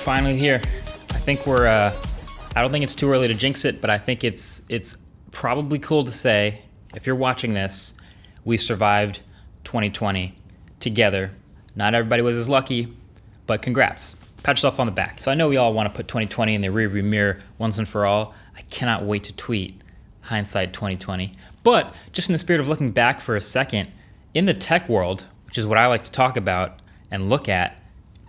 finally here. I think I don't think it's too early to jinx it, but I think it's probably cool to say, if you're watching this, we survived 2020 together. Not everybody was as lucky, but congrats. Pat yourself on the back. So I know we all want to put 2020 in the rearview mirror once and for all. I cannot wait to tweet Hindsight 2020. But just in the spirit of looking back for a second, in the tech world, which is what I like to talk about and look at,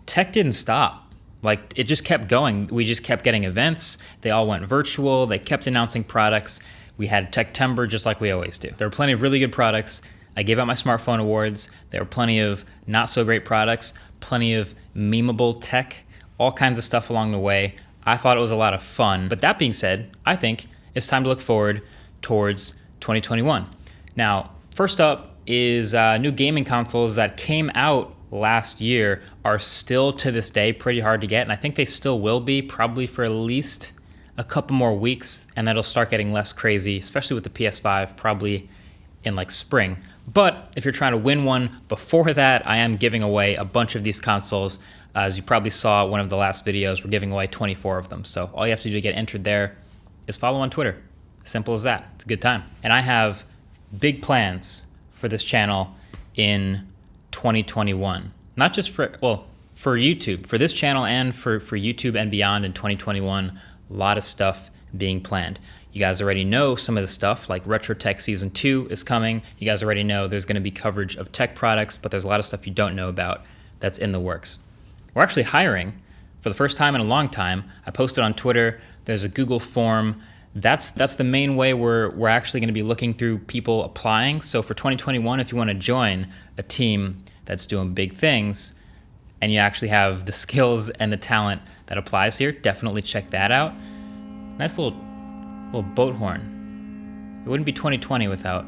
tech didn't stop. Like, it just kept going. We just kept getting events. They all went virtual. They kept announcing products. We had Techtember just like we always do. There were plenty of really good products. I gave out my smartphone awards. There were plenty of not so great products, plenty of memeable tech, all kinds of stuff along the way. I thought it was a lot of fun. But that being said, I think it's time to look forward towards 2021. Now, first up is new gaming consoles that came out last year are still to this day pretty hard to get, and I think they still will be probably for at least a couple more weeks, and that'll start getting less crazy, especially with the PS5 probably in like spring. But if you're trying to win one before that, I am giving away a bunch of these consoles. As you probably saw one of the last videos, we're giving away 24 of them. So all you have to do to get entered there is follow on Twitter. Simple as that. It's a good time. And I have big plans for this channel in 2021. Not just for YouTube, for this channel and for YouTube and beyond in 2021. A lot of stuff being planned. You guys already know some of the stuff, like Retro Tech Season 2 is coming. You guys already know there's going to be coverage of tech products, but there's a lot of stuff you don't know about that's in the works. We're actually hiring for the first time in a long time. I posted on Twitter. There's a Google form. That's the main way we're actually going to be looking through people applying. So for 2021, if you want to join a team that's doing big things and you actually have the skills and the talent that applies here, definitely check that out. Nice little boat horn. It wouldn't be 2020 without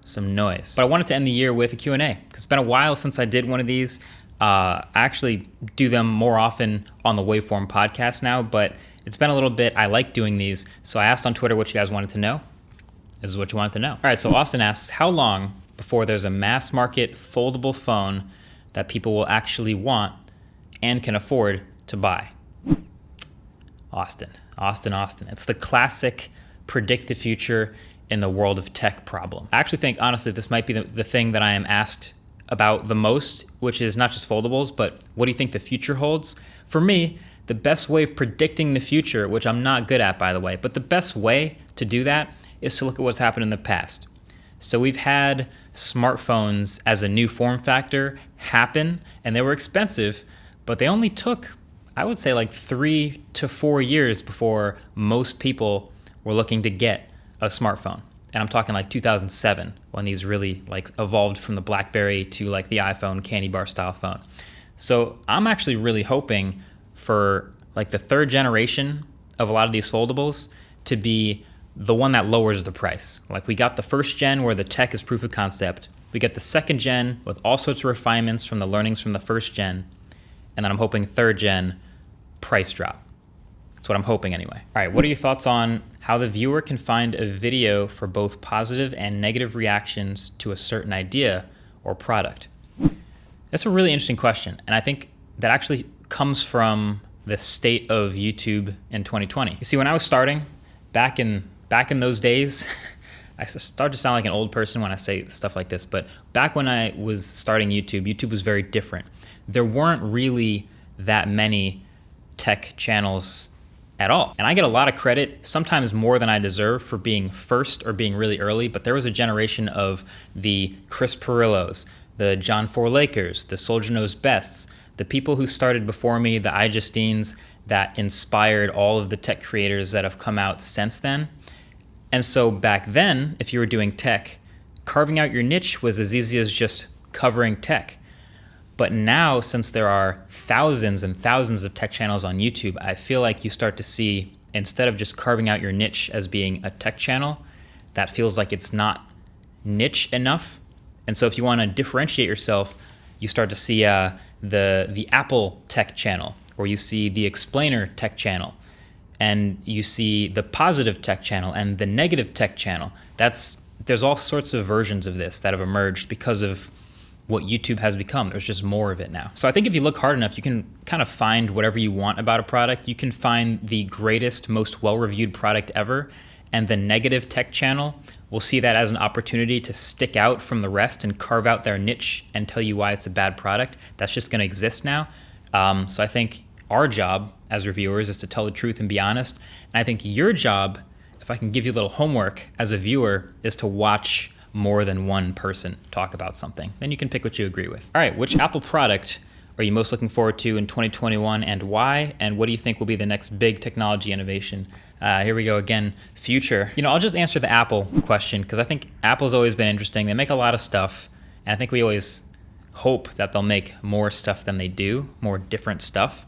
some noise. But I wanted to end the year with a Q&A because it's been a while since I did one of these. I actually do them more often on the Waveform podcast now, but it's been a little bit. I like doing these. So I asked on Twitter what you guys wanted to know. This is what you wanted to know. All right, so Austin asks, how long before there's a mass market foldable phone that people will actually want and can afford to buy? Austin. It's the classic predict the future in the world of tech problem. I actually think, honestly, this might be the thing that I am asked about the most, which is not just foldables, but what do you think the future holds? For me, the best way of predicting the future, which I'm not good at, by the way, but the best way to do that is to look at what's happened in the past. So we've had smartphones as a new form factor happen, and they were expensive, but they only took, I would say, like 3 to 4 years before most people were looking to get a smartphone. And I'm talking like 2007 when these really like evolved from the BlackBerry to like the iPhone candy bar style phone. So I'm actually really hoping for like the third generation of a lot of these foldables to be the one that lowers the price. Like, we got the first gen where the tech is proof of concept. We get the second gen with all sorts of refinements from the learnings from the first gen. And then I'm hoping third gen price drop. That's what I'm hoping anyway. All right, what are your thoughts on how the viewer can find a video for both positive and negative reactions to a certain idea or product? That's a really interesting question. And I think that actually comes from the state of YouTube in 2020. You see, when I was starting, back in those days, I start to sound like an old person when I say stuff like this, but back when I was starting YouTube was very different. There weren't really that many tech channels at all. And I get a lot of credit, sometimes more than I deserve, for being first or being really early, but there was a generation of the Chris Perillos, the John Four Lakers, the Soldier Knows Bests, the people who started before me, the iJustines, that inspired all of the tech creators that have come out since then. And so back then, if you were doing tech, carving out your niche was as easy as just covering tech. But now, since there are thousands and thousands of tech channels on YouTube, I feel like you start to see, instead of just carving out your niche as being a tech channel, that feels like it's not niche enough. And so if you want to differentiate yourself, you start to see the Apple tech channel, or you see the Explainer tech channel, and you see the positive tech channel and the negative tech channel. There's all sorts of versions of this that have emerged because of what YouTube has become. There's just more of it now. So I think if you look hard enough, you can kind of find whatever you want about a product. You can find the greatest, most well-reviewed product ever, and the negative tech channel will see that as an opportunity to stick out from the rest and carve out their niche and tell you why it's a bad product. That's just going to exist now. So I think our job as reviewers is to tell the truth and be honest. And I think your job, if I can give you a little homework as a viewer, is to watch more than one person talk about something. Then you can pick what you agree with. All right, which Apple product are you most looking forward to in 2021 and why? And what do you think will be the next big technology innovation? Here we go again, future. I'll just answer the Apple question because I think Apple's always been interesting. They make a lot of stuff, and I think we always hope that they'll make more stuff than they do, more different stuff.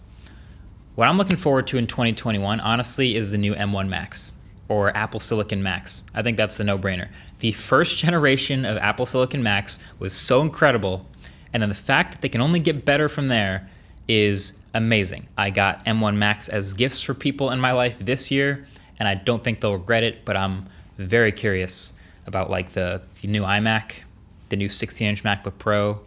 What I'm looking forward to in 2021, honestly, is the new M1 Max. Or Apple Silicon Max. I think that's the no-brainer. The first generation of Apple Silicon Max was so incredible, and then the fact that they can only get better from there is amazing. I got M1 Max as gifts for people in my life this year, and I don't think they'll regret it, but I'm very curious about like the new iMac, the new 16-inch MacBook Pro,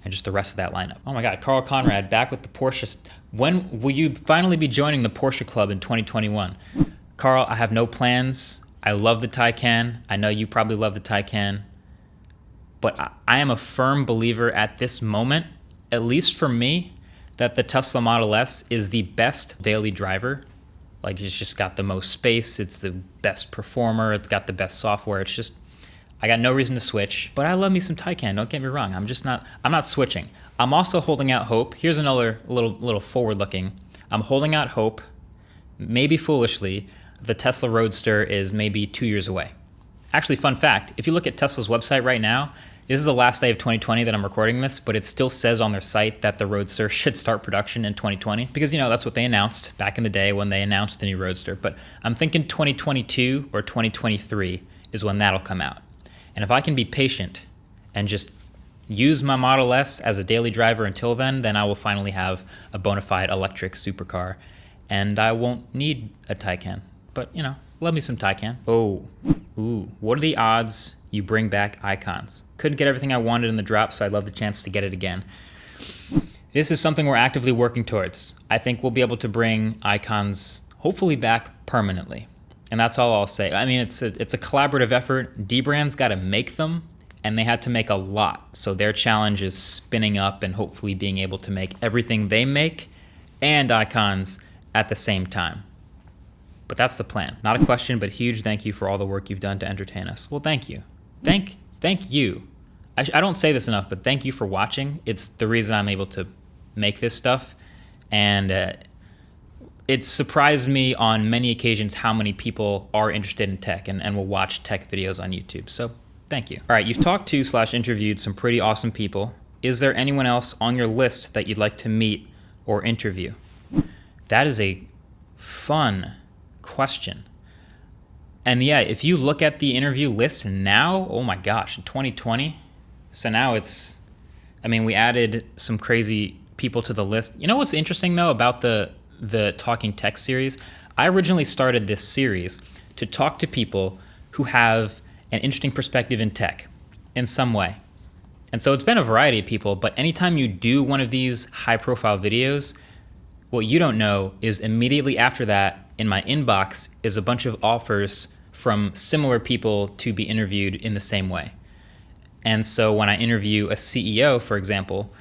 and just the rest of that lineup. Oh my God, Carl Conrad back with the Porsche. When will you finally be joining the Porsche Club in 2021? Carl, I have no plans. I love the Taycan. I know you probably love the Taycan. But I am a firm believer at this moment, at least for me, that the Tesla Model S is the best daily driver. Like, it's just got the most space. It's the best performer. It's got the best software. It's just, I got no reason to switch. But I love me some Taycan. Don't get me wrong. I'm not switching. I'm also holding out hope. Here's another little forward looking. I'm holding out hope, maybe foolishly. The Tesla Roadster is maybe 2 years away. Actually, fun fact, if you look at Tesla's website right now, this is the last day of 2020 that I'm recording this, but it still says on their site that the Roadster should start production in 2020 because, that's what they announced back in the day when they announced the new Roadster. But I'm thinking 2022 or 2023 is when that'll come out. And if I can be patient and just use my Model S as a daily driver until then I will finally have a bona fide electric supercar and I won't need a Taycan. But, love me some Taycan. What are the odds you bring back icons? Couldn't get everything I wanted in the drop, so I'd love the chance to get it again. This is something we're actively working towards. I think we'll be able to bring icons hopefully back permanently. And that's all I'll say. I mean, it's a collaborative effort. Dbrand's got to make them, and they had to make a lot. So their challenge is spinning up and hopefully being able to make everything they make and icons at the same time. But that's the plan. Not a question, but huge thank you for all the work you've done to entertain us. Well, thank you. Thank you. I don't say this enough, but thank you for watching. It's the reason I'm able to make this stuff. And it surprised me on many occasions how many people are interested in tech and will watch tech videos on YouTube. So thank you. All right, you've talked to / interviewed some pretty awesome people. Is there anyone else on your list that you'd like to meet or interview? That is a fun question. And yeah, if you look at the interview list now, oh my gosh, 2020. So now we added some crazy people to the list. You know what's interesting though about the Talking Tech series? I originally started this series to talk to people who have an interesting perspective in tech in some way. And so it's been a variety of people, but anytime you do one of these high profile videos, what you don't know is immediately after that, in my inbox is a bunch of offers from similar people to be interviewed in the same way. And so when I interview a CEO, for example,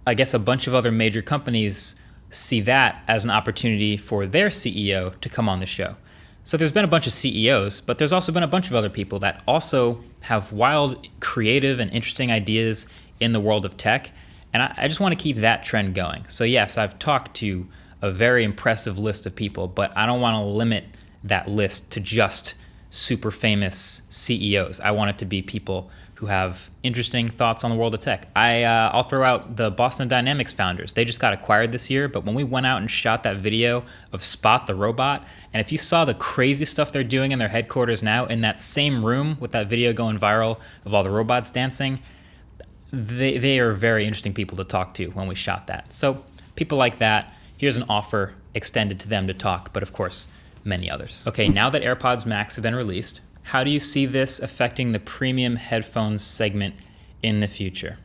I guess a bunch of other major companies see that as an opportunity for their CEO to come on the show. So there's been a bunch of CEOs, but there's also been a bunch of other people that also have wild, creative, and interesting ideas in the world of tech. And I just want to keep that trend going. So yes, I've talked to a very impressive list of people, but I don't want to limit that list to just super famous CEOs. I want it to be people who have interesting thoughts on the world of tech. I'll throw out the Boston Dynamics founders. They just got acquired this year, but when we went out and shot that video of Spot the robot, and if you saw the crazy stuff they're doing in their headquarters now, in that same room with that video going viral of all the robots dancing, they are very interesting people to talk to when we shot that. So people like that, here's an offer extended to them to talk, but of course, many others. Okay, now that AirPods Max have been released, how do you see this affecting the premium headphones segment in the future?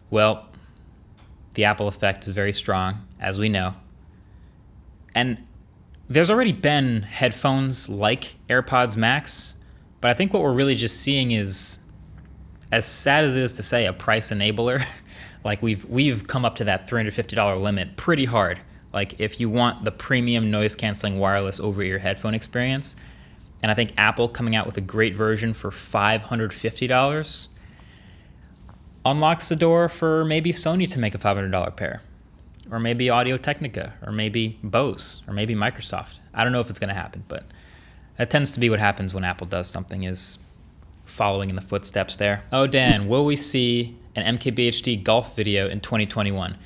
Well, the Apple effect is very strong, as we know. And there's already been headphones like AirPods Max, but I think what we're really just seeing is, as sad as it is to say, a price enabler. Like we've come up to that $350 limit pretty hard. Like if you want the premium noise canceling wireless over-ear headphone experience, and I think Apple coming out with a great version for $550 unlocks the door for maybe Sony to make a $500 pair, or maybe Audio-Technica, or maybe Bose, or maybe Microsoft. I don't know if it's going to happen, but that tends to be what happens when Apple does something, is following in the footsteps there. Oh, Dan, will we see an MKBHD golf video in 2021?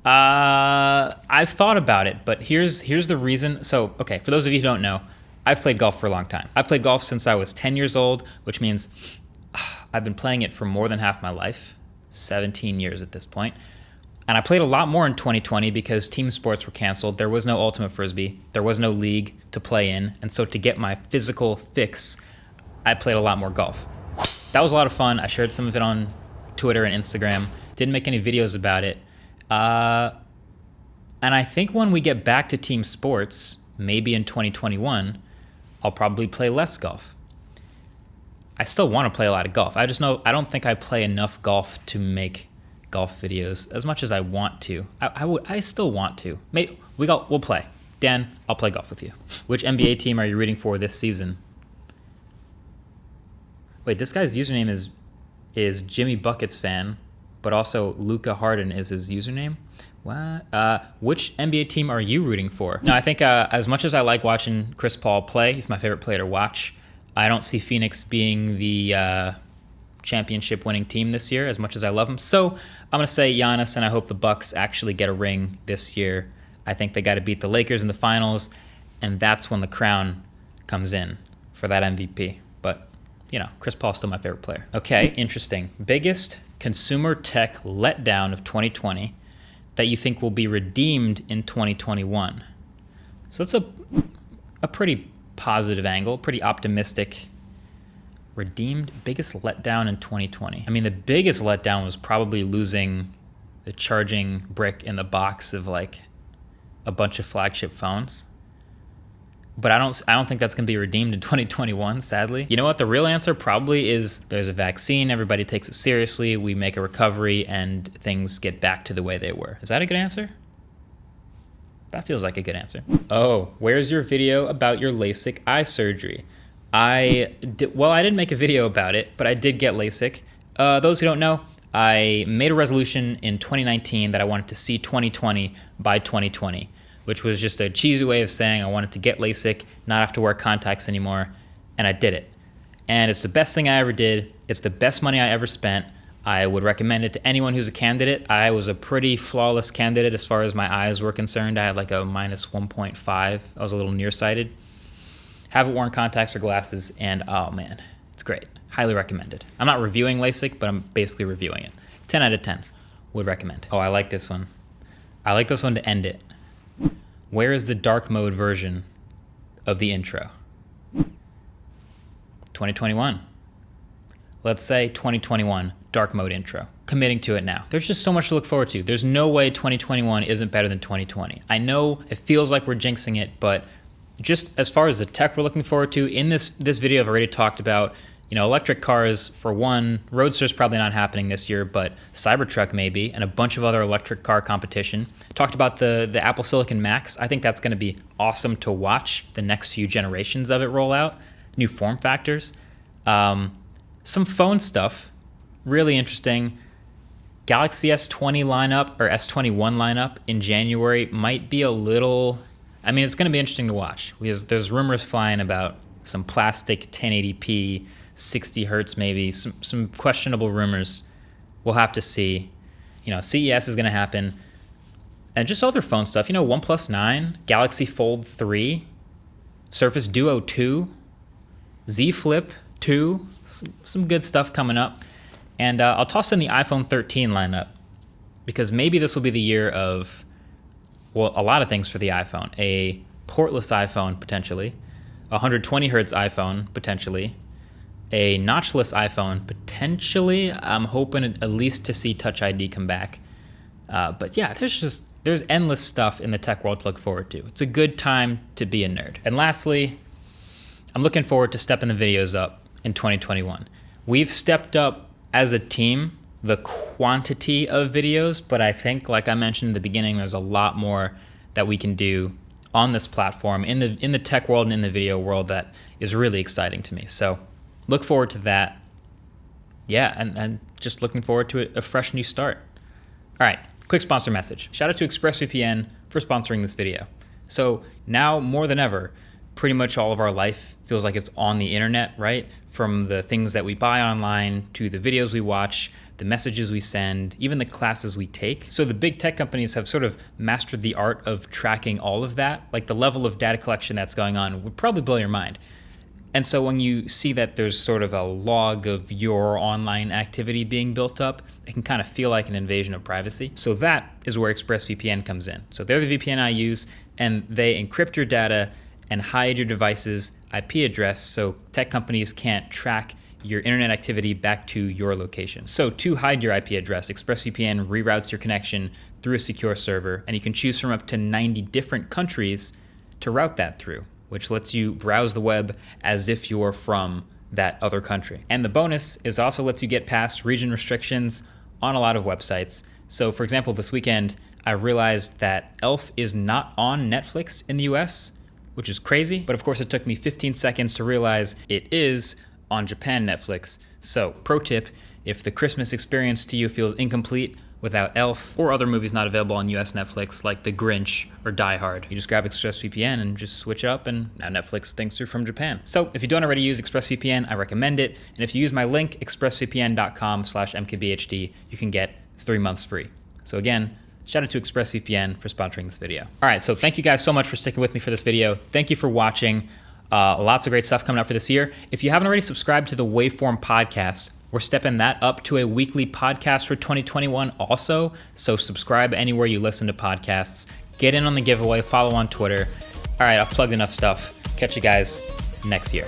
I've thought about it, but here's the reason. So, okay, for those of you who don't know, I've played golf for a long time. I've played golf since I was 10 years old, which means I've been playing it for more than half my life, 17 years at this point. And I played a lot more in 2020 because team sports were canceled. There was no Ultimate Frisbee. There was no league to play in. And so to get my physical fix, I played a lot more golf. That was a lot of fun. I shared some of it on Twitter and Instagram. Didn't make any videos about it. And I think when we get back to team sports, maybe in 2021, I'll probably play less golf. I still want to play a lot of golf. I just know I don't think I play enough golf to make golf videos as much as I want to. I still want to. We'll play. Dan, I'll play golf with you. Which NBA team are you rooting for this season? Wait, this guy's username is Jimmy Buckets fan, but also Luca Harden is his username. What? Which NBA team are you rooting for? No, I think as much as I like watching Chris Paul play, he's my favorite player to watch. I don't see Phoenix being the championship-winning team this year as much as I love them. So I'm going to say Giannis, and I hope the Bucks actually get a ring this year. I think they got to beat the Lakers in the finals, and that's when the crown comes in for that MVP. But, you know, Chris Paul's still my favorite player. Okay, interesting. Biggest consumer tech letdown of 2020 that you think will be redeemed in 2021. So it's a pretty positive angle, pretty optimistic. Redeemed biggest letdown in 2020. I mean, the biggest letdown was probably losing the charging brick in the box of like a bunch of flagship phones. But I don't think that's going to be redeemed in 2021, sadly. You know what? The real answer probably is there's a vaccine, everybody takes it seriously, we make a recovery, and things get back to the way they were. Is that a good answer? That feels like a good answer. Oh, where's your video about your Lasik eye surgery? I didn't make a video about it, but I did get Lasik. Those who don't know, I made a resolution in 2019 that I wanted to see 2020 by 2020, which was just a cheesy way of saying I wanted to get LASIK, not have to wear contacts anymore, and I did it. And it's the best thing I ever did. It's the best money I ever spent. I would recommend it to anyone who's a candidate. I was a pretty flawless candidate as far as my eyes were concerned. I had like a minus 1.5. I was a little nearsighted. Haven't worn contacts or glasses, and oh man, it's great. Highly recommended. I'm not reviewing LASIK, but I'm basically reviewing it. 10 out of 10. Would recommend. Oh, I like this one. I like this one to end it. Where is the dark mode version of the intro? 2021. Let's say 2021 dark mode intro. Committing to it now. There's just so much to look forward to. There's no way 2021 isn't better than 2020. I know it feels like we're jinxing it, but just as far as the tech we're looking forward to, in this video I've already talked about, you know, electric cars for one, Roadster's probably not happening this year, but Cybertruck maybe, and a bunch of other electric car competition. Talked about the Apple Silicon Max. I think that's going to be awesome to watch the next few generations of it roll out. New form factors. Some phone stuff, really interesting. Galaxy S20 lineup or S21 lineup in January might be a little, I mean, it's going to be interesting to watch because there's rumors flying about some plastic 1080p, 60 hertz maybe, some questionable rumors. We'll have to see. You know, CES is going to happen. And just other phone stuff, you know, OnePlus 9, Galaxy Fold 3, Surface Duo 2, Z Flip 2, some good stuff coming up. And I'll toss in the iPhone 13 lineup because maybe this will be the year of, well, a lot of things for the iPhone. A portless iPhone, potentially. A 120 hertz iPhone, potentially. a notchless iPhone. Potentially, I'm hoping at least to see Touch ID come back. But yeah, there's endless stuff in the tech world to look forward to. It's a good time to be a nerd. And lastly, I'm looking forward to stepping the videos up in 2021. We've stepped up as a team the quantity of videos, but I think, like I mentioned in the beginning, there's a lot more that we can do on this platform in the tech world and in the video world that is really exciting to me. So look forward to that. Yeah, and just looking forward to a fresh new start. All right, quick sponsor message. Shout out to ExpressVPN for sponsoring this video. So now more than ever, pretty much all of our life feels like it's on the internet, right? From the things that we buy online to the videos we watch, the messages we send, even the classes we take. So the big tech companies have sort of mastered the art of tracking all of that. Like the level of data collection that's going on would probably blow your mind. And so when you see that there's sort of a log of your online activity being built up, it can kind of feel like an invasion of privacy. So that is where ExpressVPN comes in. So they're the VPN I use, and they encrypt your data and hide your device's IP address so tech companies can't track your internet activity back to your location. So to hide your IP address, ExpressVPN reroutes your connection through a secure server, and you can choose from up to 90 different countries to route that through, which lets you browse the web as if you're from that other country. And the bonus is also lets you get past region restrictions on a lot of websites. So for example, this weekend, I realized that Elf is not on Netflix in the US, which is crazy. But of course, it took me 15 seconds to realize it is on Japan Netflix. So pro tip, if the Christmas experience to you feels incomplete without Elf or other movies not available on US Netflix like The Grinch or Die Hard, you just grab ExpressVPN and just switch up, and now Netflix thinks you're from Japan. So if you don't already use ExpressVPN, I recommend it. And if you use my link, expressvpn.com/mkbhd, you can get 3 months free. So again, shout out to ExpressVPN for sponsoring this video. All right, so thank you guys so much for sticking with me for this video. Thank you for watching. Lots of great stuff coming up for this year. If you haven't already subscribed to the Waveform podcast, we're stepping that up to a weekly podcast for 2021 also. So subscribe anywhere you listen to podcasts. Get in on the giveaway. Follow on Twitter. All right, I've plugged enough stuff. Catch you guys next year.